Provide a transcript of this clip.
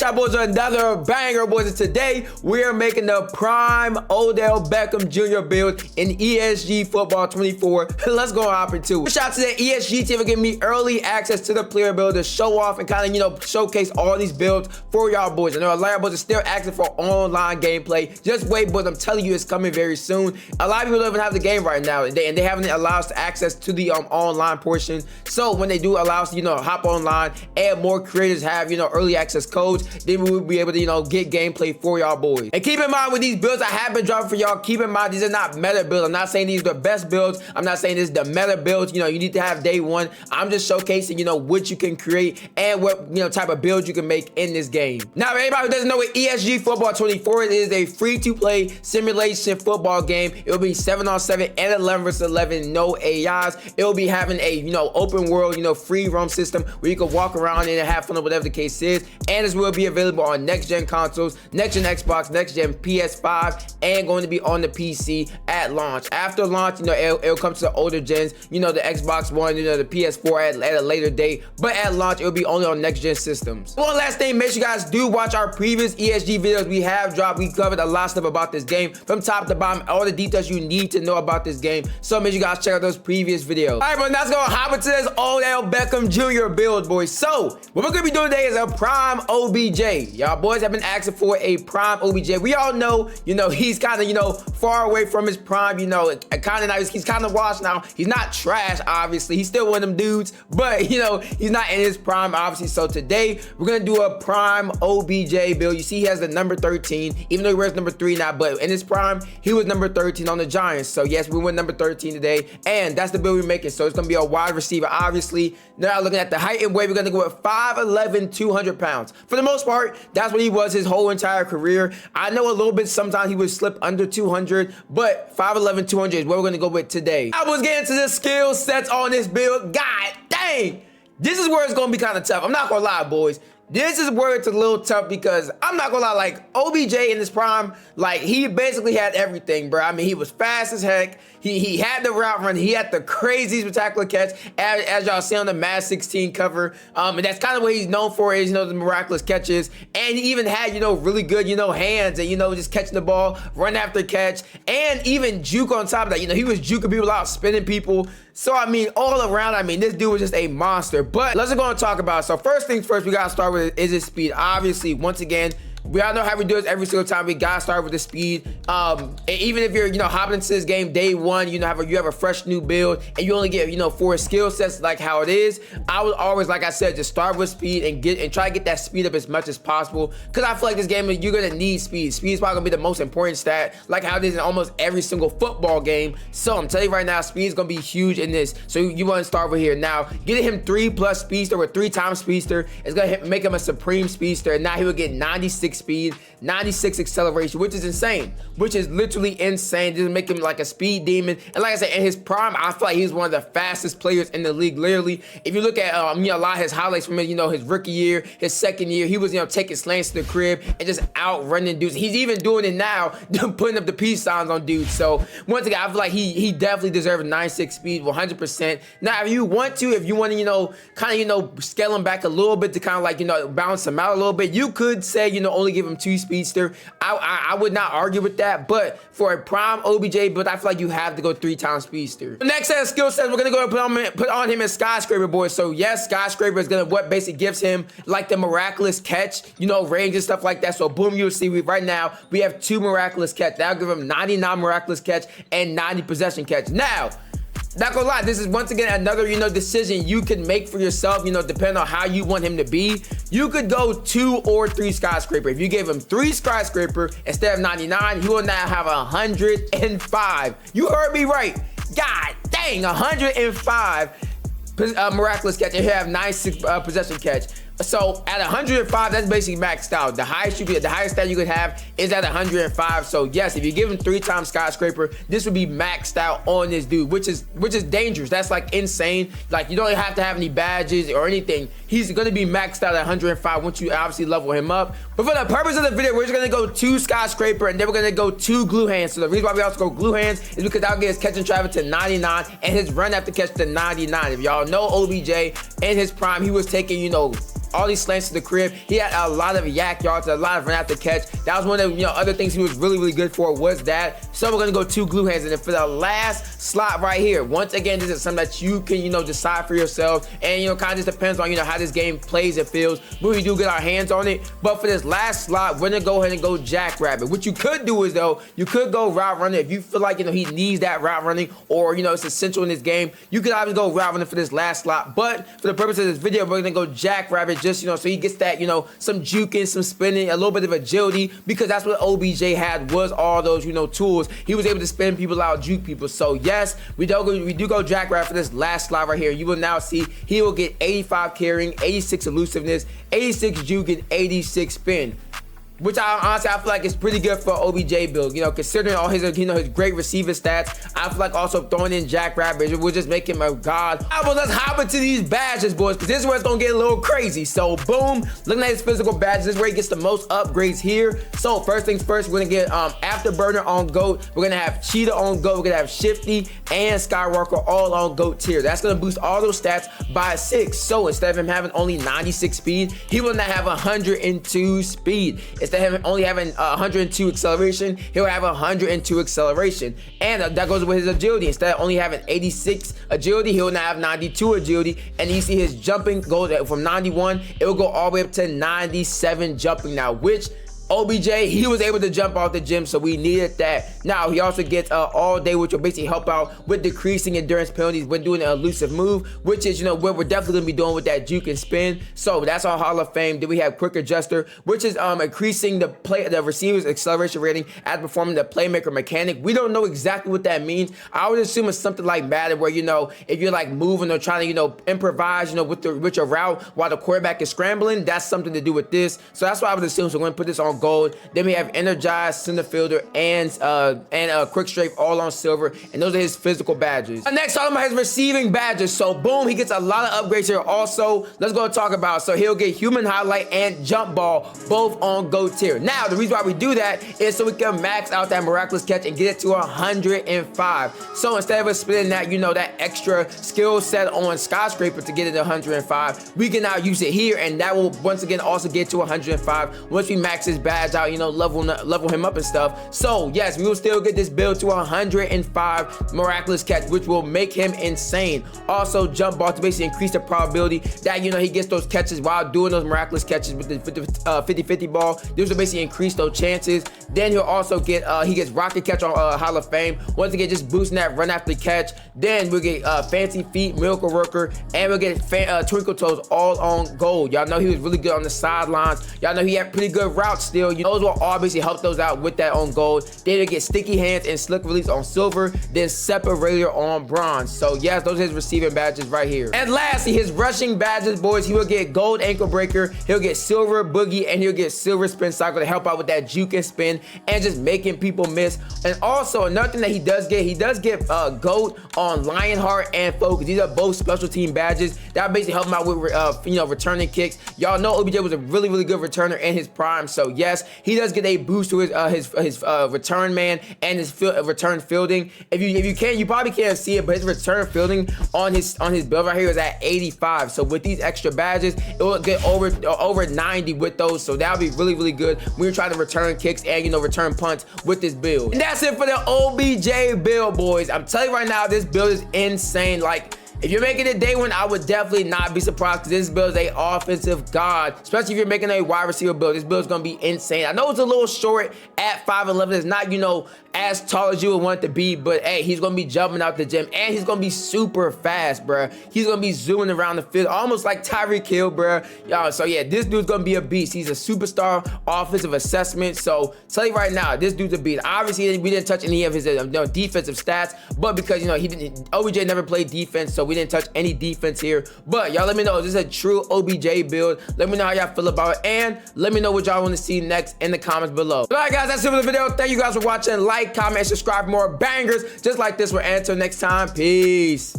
at y'all boys with another banger, boys. And today we are making the prime Odell Beckham Jr. build in ESG Football 24. Let's go hop into it. Shout out to the ESG team for giving me early access to the player build to show off and kind of, showcase all these builds for y'all boys. I know a lot of boys are still asking for online gameplay. Just wait, boys. I'm telling you, it's coming very soon. A lot of people don't even have the game right now, and they haven't allowed us to access to the online portion. So when they do allow us to, hop online and more creators have, early access codes, then we will be able to, get gameplay for y'all boys. And keep in mind with these builds I have been dropping for y'all, keep in mind these are not meta builds. I'm not saying these are the best builds. I'm not saying this is the meta builds. You need to have day one. I'm just showcasing, what you can create and what, type of build you can make in this game. Now, for anybody who doesn't know what ESG Football 24 is a free-to-play simulation football game. It will be 7-on-7 and 11 versus 11, no AIs. It will be having a, open world, free roam system where you can walk around and have fun or whatever the case is. And this will be available on next-gen consoles, next-gen Xbox, next-gen PS5, and going to be on the PC at launch. After launch, it'll come to the older gens, the Xbox One, the PS4 at a later date. But at launch, it'll be only on next-gen systems. One last thing, make sure you guys do watch our previous ESG videos we have dropped. We covered a lot of stuff about this game from top to bottom, all the details you need to know about this game. So make sure you guys check out those previous videos. All right, but now let's go hop into this Odell Beckham Jr. build, boys. So what we're gonna be doing today is a prime OBJ. Y'all boys have been asking for a prime OBJ. We all know, he's kind of, far away from his prime. Kind of nice. He's kind of washed now. He's not trash, obviously. He's still one of them dudes, but he's not in his prime, obviously. So today we're gonna do a prime OBJ build. You see, he has the number 13, even though he wears number 3 now. But in his prime, he was number 13 on the Giants. So yes, we went number 13 today, and that's the build we're making. So it's gonna be a wide receiver, obviously. Now looking at the height and weight, we're gonna go with 5'11", 200 pounds. For the most part, that's what he was his whole entire career. I know a little bit sometimes he would slip under 200, but 5'11", 200 is what we're gonna go with today. I was getting to the skill sets on this build. God dang, this is where it's gonna be kind of tough. I'm not gonna lie, boys. This is where it's a little tough because I'm not gonna lie, like OBJ in his prime, like he basically had everything, bro. I mean, he was fast as heck. He had the route run. He had the crazy spectacular catch, as y'all see on the Madden 16 cover. And that's kind of what he's known for is, the miraculous catches. And he even had, really good, hands and, just catching the ball, run after catch, and even juke on top of that. He was juking people out, spinning people. So, I mean, all around, this dude was just a monster. But let's go and talk about it. So first things first, we gotta start with is his speed. Obviously, once again, we all know how we do this every single time. We gotta start with the speed. And even if you're, hopping into this game day one, you have a fresh new build, and you only get, 4 skill sets like how it is. I would always, like I said, just start with speed and try to get that speed up as much as possible. Because I feel like this game, you're gonna need speed. Speed is probably gonna be the most important stat, like how it is in almost every single football game. So I'm telling you right now, speed is gonna be huge in this. So you want to start over here. Now, getting him 3+ speedster with 3 times speedster is gonna make him a supreme speedster. And now he will get 96 speed, 96 acceleration, which is insane, which is literally insane. Just make him like a speed demon. And like I said, in his prime, I feel like he's one of the fastest players in the league. Literally, if you look at a lot of his highlights from his rookie year, his second year, he was taking slants to the crib and just outrunning dudes. He's even doing it now, putting up the peace signs on dudes. So once again, I feel like he definitely deserves 96 speed, 100%. Now, if you want to, kind of scale him back a little bit to kind of like balance him out a little bit, you could say only give him 2 speedster. I would not argue with that, but for a prime OBJ, but I feel like you have to go 3 times speedster. The next set of skill sets we're gonna go and put on him is Skyscraper, boys. So yes, Skyscraper is gonna what basically gives him like the miraculous catch, range and stuff like that. So boom, you'll see right now we have 2 miraculous catch. That'll give him 99 miraculous catch and 90 possession catch. Now, not gonna lie, this is once again another, decision you can make for yourself, depending on how you want him to be. You could go 2 or 3 Skyscraper. If you gave him 3 Skyscraper instead of 99, he will now have 105. You heard me right. God dang, 105 miraculous catch, and he'll have 96 possession catch. So at 105, that's basically maxed out. The highest stat you could have is at 105. So yes, if you give him 3 times Skyscraper, this would be maxed out on this dude, which is dangerous. That's like insane. Like you don't have to have any badges or anything. He's gonna be maxed out at 105 once you obviously level him up. But for the purpose of the video, we're just gonna go 2 Skyscraper and then we're gonna go 2 glue hands. So the reason why we also go glue hands is because that'll get his catch and travel to 99 and his run after catch to 99. If y'all know OBJ in his prime, he was taking, all these slants to the crib. He had a lot of yak yards, a lot of run after catch. That was one of the other things he was really good for was that. So we're gonna go 2 glue hands, and then for the last slot right here, once again, this is something that you can decide for yourself, and kind of just depends on how this game plays and feels when we do get our hands on it. But for this last slot, we're gonna go ahead and go jackrabbit. What you could do is though, you could go route runner if you feel like he needs that route running, or it's essential in this game. You could obviously go route running for this last slot, but for the purpose of this video, we're gonna go jackrabbit, just so he gets that some juking, some spinning, a little bit of agility, because that's what OBJ had, was all those tools. He was able to spin people out, juke people. So yes, we do go jackrabbit for this last slot right here. You will now see he will get 85 carrying, 86 elusiveness, 86 juke, and 86 spin, which I feel like is pretty good for OBJ build. Considering all his his great receiver stats, I feel like also throwing in jackrabbit will just make him a god. Well, let's hop into these badges, boys, because this is where it's gonna get a little crazy. So boom, looking at his physical badges, this is where he gets the most upgrades here. So first things first, we're gonna get Afterburner on GOAT. We're gonna have Cheetah on GOAT. We're gonna have Shifty and Skywalker all on GOAT tier. That's gonna boost all those stats by 6. So instead of him having only 96 speed, he will now have 102 speed. Instead of him only having 102 acceleration, he'll have 102 acceleration. And that goes with his agility. Instead of only having 86 agility, he'll now have 92 agility. And you see his jumping goes from 91, it will go all the way up to 97 jumping now, which OBJ, he was able to jump off the gym, so we needed that. Now, he also gets all day, which will basically help out with decreasing endurance penalties when doing an elusive move, which is, what we're definitely going to be doing with that juke and spin. So that's our Hall of Fame. Then we have Quick Adjuster, which is increasing the receiver's acceleration rating as performing the playmaker mechanic. We don't know exactly what that means. I would assume it's something like Madden, where, if you're like moving or trying to, improvise, with your route while the quarterback is scrambling, that's something to do with this. So that's what I would assume. So we're going to put this on gold. Then we have Energized, Center Fielder, and Quick Strafe all on silver, and those are his physical badges. Next, talking about his receiving badges. So boom, he gets a lot of upgrades here. Also, let's go talk about, so he'll get Human Highlight and Jump Ball, both on GOAT tier. Now, the reason why we do that is so we can max out that miraculous catch and get it to 105. So instead of us spending that, that extra skill set on Skyscraper to get it to 105, we can now use it here, and that will once again also get to 105 once we max his badge out, level him up and stuff. So yes, we will still get this build to 105 miraculous catch, which will make him insane. Also, Jump Ball to basically increase the probability that he gets those catches while doing those miraculous catches with the 50-50 ball. This will basically increase those chances. Then he'll also get he gets Rocket Catch on Hall of Fame. Once again, just boosting that run after catch. Then we'll get Fancy Feet, Miracle Worker, and we'll get Twinkle Toes all on gold. Y'all know he was really good on the sidelines. Y'all know he had pretty good routes still. Those will obviously help those out with that on gold. Then he'll get Sticky Hands and Slick Release on silver, then Separator on bronze. So yes, those are his receiving badges right here. And lastly, his rushing badges, boys, he will get Gold Ankle Breaker, he'll get Silver Boogie, and he'll get Silver Spin Cycle to help out with that juke and spin and just making people miss. And also, another thing that he does get GOAT on Lionheart and Focus. These are both special team badges that basically help him out with returning kicks. Y'all know OBJ was a really good returner in his prime, so yes, he does get a boost to his return man and his return fielding. If you probably can't see it, but his return fielding on his build right here is at 85. So with these extra badges, it will get over 90 with those. So that'll be really good when you're trying to return kicks and return punts with this build. And that's it for the OBJ build, boys. I'm telling you right now, this build is insane. Like, if you're making it day one, I would definitely not be surprised, because this build is a offensive god, especially if you're making a wide receiver build. This build is going to be insane. I know it's a little short at 5'11". It's not, as tall as you would want it to be, but hey, he's going to be jumping out the gym, and he's going to be super fast, bruh. He's going to be zooming around the field, almost like Tyreek Hill, bruh. Y'all, so yeah, this dude's going to be a beast. He's a superstar offensive assessment. So tell you right now, this dude's a beast. Obviously, we didn't touch any of his defensive stats, but because, OBJ never played defense, so we didn't touch any defense here. But y'all let me know, is this a true OBJ build? Let me know how y'all feel about it, and let me know what y'all want to see next in the comments below. All right, guys, that's it for the video. Thank you guys for watching. Like, comment, and subscribe for more bangers just like this one. Until next time, peace.